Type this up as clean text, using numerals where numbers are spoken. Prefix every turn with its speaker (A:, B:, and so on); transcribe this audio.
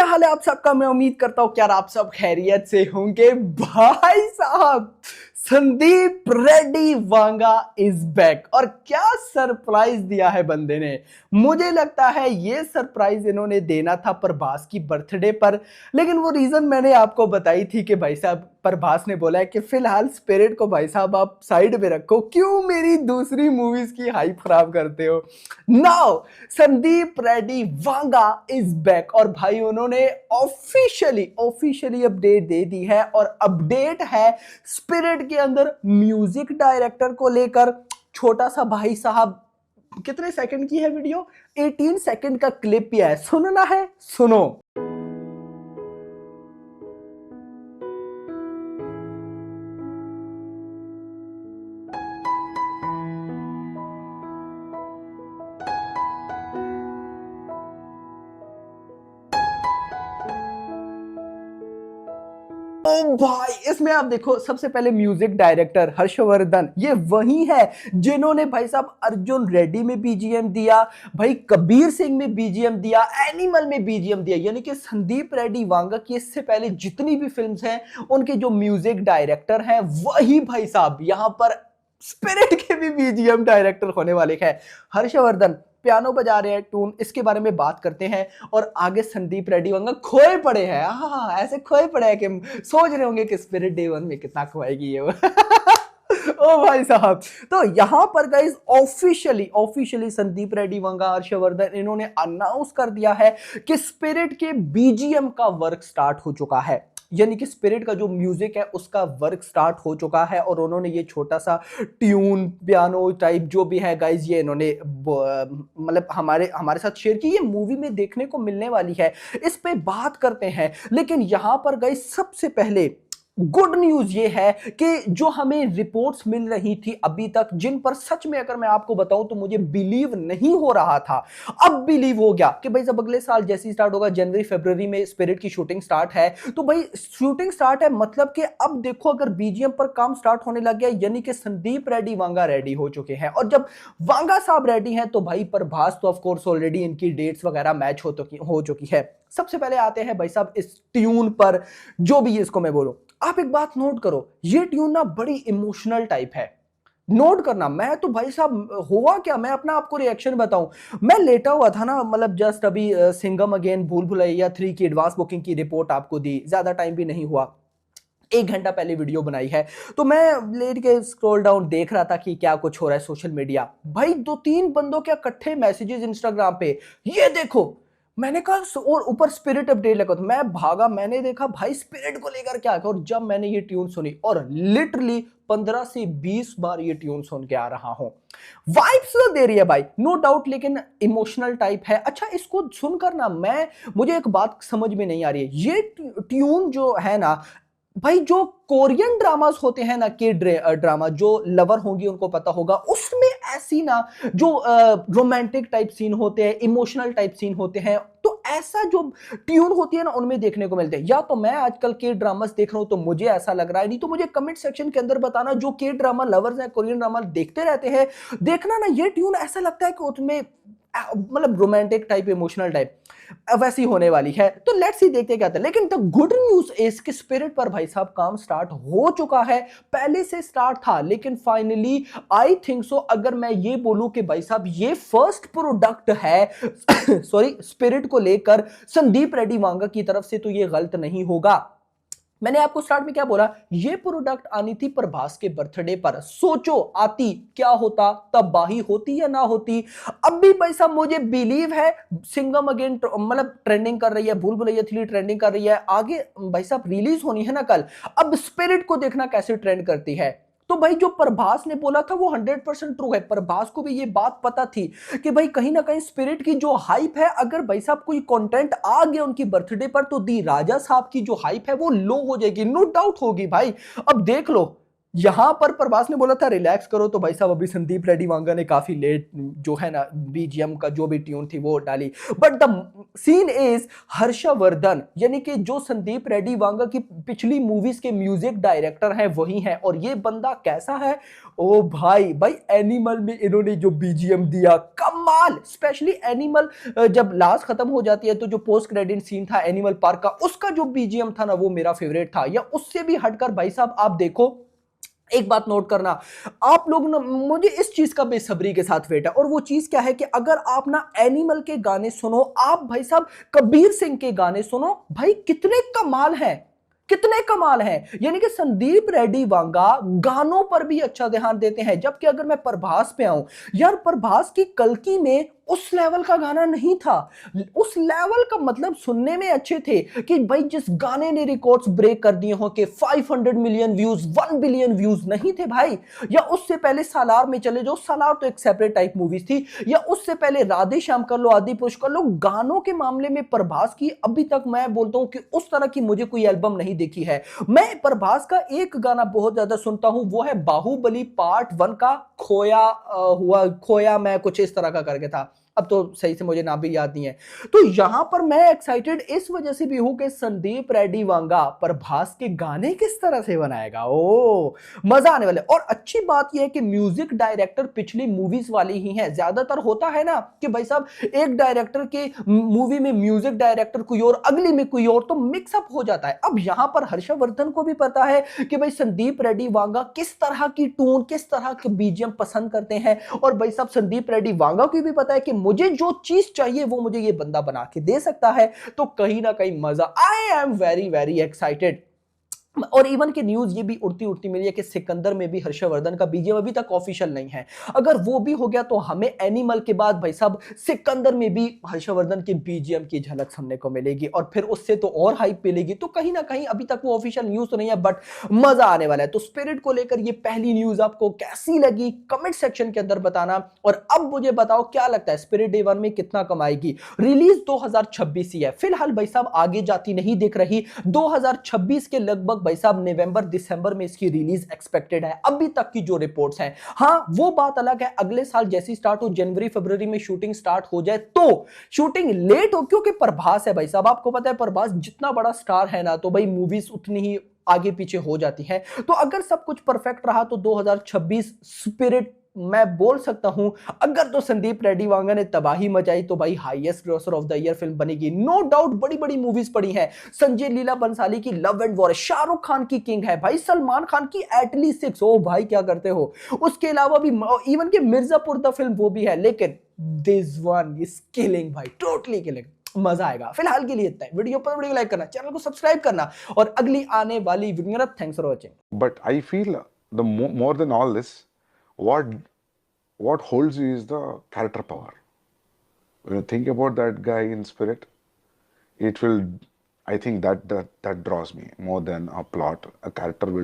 A: हाल है आप सबका। मैं उम्मीद करता हूँ कि यार आप सब खैरियत से होंगे। भाई साहब, संदीप रेड्डी वांगा इज बैक। और क्या सरप्राइज दिया है बंदे ने। मुझे लगता है ये सरप्राइज इन्होंने देना था प्रभास की बर्थडे पर, लेकिन वो रीजन मैंने आपको बताई थी कि भाई साहब प्रभास ने बोला है कि फिलहाल स्पिरिट को भाई साहब आप साइड में रखो, क्यों मेरी दूसरी मूवीज की हाइप खराब करते हो। Now Sandeep Reddy Vanga is back और भाई उन्होंने ऑफिशियली अपडेट दे दी है। और अपडेट है स्पिरिट के अंदर म्यूजिक डायरेक्टर को लेकर। छोटा सा भाई साहब कितने सेकंड की है वीडियो, 18 सेकंड का क्लिप ही है, सुनना है सुनो। ओ भाई, इसमें आप देखो सबसे पहले म्यूजिक डायरेक्टर हर्षवर्धन, ये वही है जिन्होंने भाई साहब अर्जुन रेड्डी में बीजीएम दिया, भाई कबीर सिंह में बीजीएम दिया, एनिमल में बीजीएम दिया। यानी कि संदीप रेड्डी वांगा की इससे पहले जितनी भी फिल्म्स हैं उनके जो म्यूजिक डायरेक्टर हैं वही भाई साहब यहां पर स्पिरिट के भी बीजीएम डायरेक्टर होने वाले हैं। हर्षवर्धन पियानो बजा रहे हैं, टून, इसके बारे में बात करते हैं। और आगे संदीप रेड्डी वांगा खोए पड़े हैं, हाँ ऐसे खोए पड़े हैं कि सोच रहे होंगे कि स्पिरिट डे 1 में कितना खोएगी ये ओ भाई साहब, तो यहां पर गाइस ऑफिशियली संदीप रेड्डी वांगा, हर्षवर्धन, इन्होंने अनाउंस कर दिया है कि स्पिरिट के बीजीएम का वर्क स्टार्ट हो चुका है। यानी कि स्पिरिट का जो म्यूजिक है उसका वर्क स्टार्ट हो चुका है। और उन्होंने ये छोटा सा ट्यून पियानो टाइप जो भी है गाइज, ये इन्होंने मतलब हमारे साथ शेयर की। ये मूवी में देखने को मिलने वाली है, इस पे बात करते हैं। लेकिन यहां पर गाइज सबसे पहले गुड न्यूज ये है कि जो हमें रिपोर्ट्स मिल रही थी अभी तक, जिन पर सच में अगर मैं आपको बताऊं तो मुझे बिलीव नहीं हो रहा था, अब बिलीव हो गया कि भाई जब अगले साल जैसे स्टार्ट होगा, जनवरी फरवरी में स्पिरिट की शूटिंग स्टार्ट है, तो भाई शूटिंग स्टार्ट है मतलब कि अब देखो अगर बीजीएम पर काम स्टार्ट होने लग गया, यानी कि संदीप रेड्डी वांगा रेडी हो चुके हैं। और जब वांगा साहब रेडी हैं तो भाई प्रभास तो ऑफ कोर्स ऑलरेडी इनकी डेट्स वगैरह मैच हो चुकी है। सबसे पहले आते हैं भाई साहब इस ट्यून पर, जो भी इसको मैं बोलूं, आप एक बात नोट करो, ये ट्यून ना बड़ी इमोशनल टाइप है। नोट करना, मैं तो भाई साहब हुआ क्या, मैं अपना आपको रिएक्शन बताऊं। मैं लेटा हुआ था ना, मतलब जस्ट अभी सिंघम अगेन भूल भुलैया 3 की एडवांस बुकिंग की रिपोर्ट आपको दी, ज्यादा टाइम भी नहीं हुआ, 1 घंटा पहले वीडियो बनाई है। तो मैं लेट के स्क्रॉल डाउन देख रहा था कि क्या कुछ हो रहा है सोशल मीडिया। भाई 2-3 बंदों के इकट्ठे मैसेजेस इंस्टाग्राम पे, ये देखो। मैंने कहा, और ऊपर स्पिरिट अपडेट लगा, तो मैं भागा, मैंने देखा भाई स्पिरिट को लेकर क्या है। और जब मैंने ये ट्यून सुनी, और लिटरली 15 से 20 बार ये ट्यून सुन के आ रहा हूं, वाइब्स तो दे रही है भाई, नो डाउट, लेकिन इमोशनल टाइप है। अच्छा, इसको सुनकर ना मुझे एक बात समझ में नहीं आ रही है, ये ट्यून जो है ना भाई, जो कोरियन ड्रामास होते हैं ना, के ड्रामा, जो लवर होंगी उनको पता होगा, उसमें ऐसी ना जो रोमांटिक टाइप सीन होते हैं, इमोशनल टाइप सीन होते हैं, तो ऐसा जो ट्यून होती है ना उनमें देखने को मिलते हैं। या तो मैं आजकल के ड्रामास देख रहा हूं तो मुझे ऐसा लग रहा है, नहीं तो मुझे कमेंट सेक्शन के अंदर बताना, जो के ड्रामा लवर्स हैं, कोरियन ड्रामा देखते रहते हैं, देखना ना, ये ट्यून ऐसा लगता है कि उसमें मतलब रोमांटिक टाइप, इमोशनल टाइप वैसी होने वाली है। तो लेट्स सी, देखते क्या आता है। लेकिन द गुड न्यूज इज कि स्पिरिट पर भाई साहब काम स्टार्ट हो चुका है, पहले से स्टार्ट था, लेकिन फाइनली आई थिंक सो, अगर मैं ये बोलूं कि भाई साहब ये फर्स्ट प्रोडक्ट है सॉरी स्पिरिट को लेकर संदीप रेड्डी वांगा की तरफ से, तो ये गलत नहीं होगा। मैंने आपको स्टार्ट में क्या बोला, ये प्रोडक्ट आनी थी प्रभास के बर्थडे पर। सोचो आती क्या होता, तबाही होती या ना होती। अब भी भाई साहब मुझे बिलीव है सिंघम अगेन मतलब ट्रेंडिंग कर रही है, भूल भुलैया 3 ट्रेंडिंग कर रही है, आगे भाई साहब रिलीज होनी है ना कल। अब स्पिरिट को देखना कैसे ट्रेंड करती है। तो भाई जो प्रभास ने बोला था वो 100% ट्रू है। प्रभास को भी ये बात पता थी कि भाई कहीं ना कहीं स्पिरिट की जो हाइप है, अगर भाई साहब कोई कंटेंट आ गया उनकी बर्थडे पर, तो दी राजा साहब की जो हाइप है वो लो हो जाएगी, नो डाउट होगी भाई। अब देख लो, यहां पर प्रभास ने बोला था रिलैक्स करो, तो भाई साहब अभी संदीप रेड्डी वांगा ने काफी लेट जो है ना बीजीएम का जो भी ट्यून थी वो डाली। But the scene is Harshvardhan, यानी कि जो संदीप रेड्डी वांगा की पिछली मूवीज के म्यूजिक डायरेक्टर हैं वही हैं। और ये बंदा कैसा है, ओ भाई भाई एनिमल में इन्होंने जो बीजीएम दिया कमाल, स्पेशली एनिमल जब लास्ट खत्म हो जाती है तो जो पोस्ट क्रेडिट सीन था एनिमल पार्क का, उसका जो बीजीएम था ना वो मेरा फेवरेट था। या उससे भी हटकर भाई साहब आप देखो, एक बात नोट करना, आप लोग ना, मुझे इस चीज का बेसब्री के साथ वेट है, और वो चीज क्या है कि अगर आप ना एनिमल के गाने सुनो, आप भाई साहब कबीर सिंह के गाने सुनो, भाई कितने कमाल हैं, कितने कमाल हैं। यानी कि संदीप रेड्डी वांगा गानों पर भी अच्छा ध्यान देते हैं। जबकि अगर मैं प्रभास पे आऊं, यार प्रभास की कल्कि में उस लेवल का गाना नहीं था। उस लेवल का मतलब सुनने में अच्छे थे कि भाई जिस गाने ने रिकॉर्ड्स ब्रेक कर दिए हो कि 500 मिलियन व्यूज, 1 बिलियन व्यूज नहीं थे भाई। या उससे पहले सालार में चले जाओ, सालार तो एक सेपरेट टाइप मूवीज थी। या उससे पहले राधे श्याम कर लो, आदि पुरुष कर लो, गानों के मामले में प्रभास की अभी तक मैं बोलता हूं कि उस तरह की मुझे कोई एल्बम नहीं देखी है। मैं प्रभास का एक गाना बहुत ज्यादा सुनता हूं, वो है बाहुबली पार्ट 1 का खोया हुआ, खोया मैं कुछ इस तरह का करके था, अब तो सही से मुझे नाम भी याद नहीं है। तो यहां पर मैं एक्साइटेड इस वजह से भी हूं कि संदीप रेड्डी वांगा प्रभास के गाने किस तरह से बनाएगा, ओ मजा आने वाला है। और अच्छी बात यह है कि म्यूजिक डायरेक्टर पिछली मूवीज वाले ही हैं। ज्यादातर होता है ना कि भाई साहब एक डायरेक्टर के मूवी में म्यूजिक डायरेक्टर कोई और, अगली में कोई और, तो मिक्सअप हो जाता है। अब यहां पर हर्षवर्धन को भी पता है कि भाई संदीप रेड्डी वांगा किस तरह की टून, किस तरह के बीजीएम पसंद करते हैं। और भाई साहब संदीप रेड्डी वांगा को भी पता है कि मुझे जो चीज चाहिए वो मुझे ये बंदा बना के दे सकता है। तो कहीं ना कहीं मजा, I am very very excited. और इवन की न्यूज ये भी उड़ती उड़ती मिली है कि सिकंदर में भी हर्षवर्धन का बीजीएम अभी तक ऑफिशियल नहीं है। अगर वो भी हो गया तो हमें एनिमल के बाद भाई साहब सिकंदर में भी हर्षवर्धन के बीजीएम की झलक सुनने को मिलेगी, और फिर उससे तो और हाइप मिलेगी। तो कहीं ना कहीं अभी तक वो ऑफिशियल न्यूज तो नहीं है, बट मजा आने वाला है। तो स्पिरिट को लेकर ये पहली न्यूज आपको कैसी लगी कमेंट सेक्शन के अंदर बताना। और अब मुझे बताओ क्या लगता है स्पिरिट डे 1 में कितना कमाएगी। रिलीज 2026 ही है फिलहाल भाई साहब, आगे जाती नहीं दिख रही। 2026 के लगभग भाई साहब नवंबर दिसंबर में इसकी रिलीज एक्सपेक्टेड है अभी तक की जो रिपोर्ट्स हैं। हां वो बात अलग है अगले साल जैसी स्टार्ट हो, जनवरी फरवरी में शूटिंग स्टार्ट हो जाए तो शूटिंग लेट हो, क्योंकि प्रभास है भाई साहब, आपको पता है प्रभास जितना बड़ा स्टार है ना, तो भाई मूवीज उतनी ही आगे पीछे हो जाती है। तो अगर सब कुछ परफेक्ट रहा तो 2026 स्पिरिट मैं बोल सकता हूं, अगर तो संदीप रेड्डी वांगा ने तबाही मचाई तो भाई highest grocer of the year film बनेगी, नो डाउट। बड़ी बड़ी मूवीज पड़ी हैं, संजय लीला बंसाली की love and war, Shahrukh Khan की किंग है भाई, सलमान खान की एटली 6, ओ भाई क्या करते हो। उसके अलावा भी इवन के मिर्जापुर द फिल्म वो भी है, लेकिन दिस वन इज किलिंग भाई, टोटली किलिंग, मजा आएगा। फिलहाल के लिए इतना ही, वीडियो पर वीडियो लाइक करना, चैनल को सब्सक्राइब करना, और अगली आने वाली video thanks for watching.
B: But I feel the more than all this, what what holds you is the character power. When you think about that guy in Spirit, it will, I think that draws me more than a plot. A character will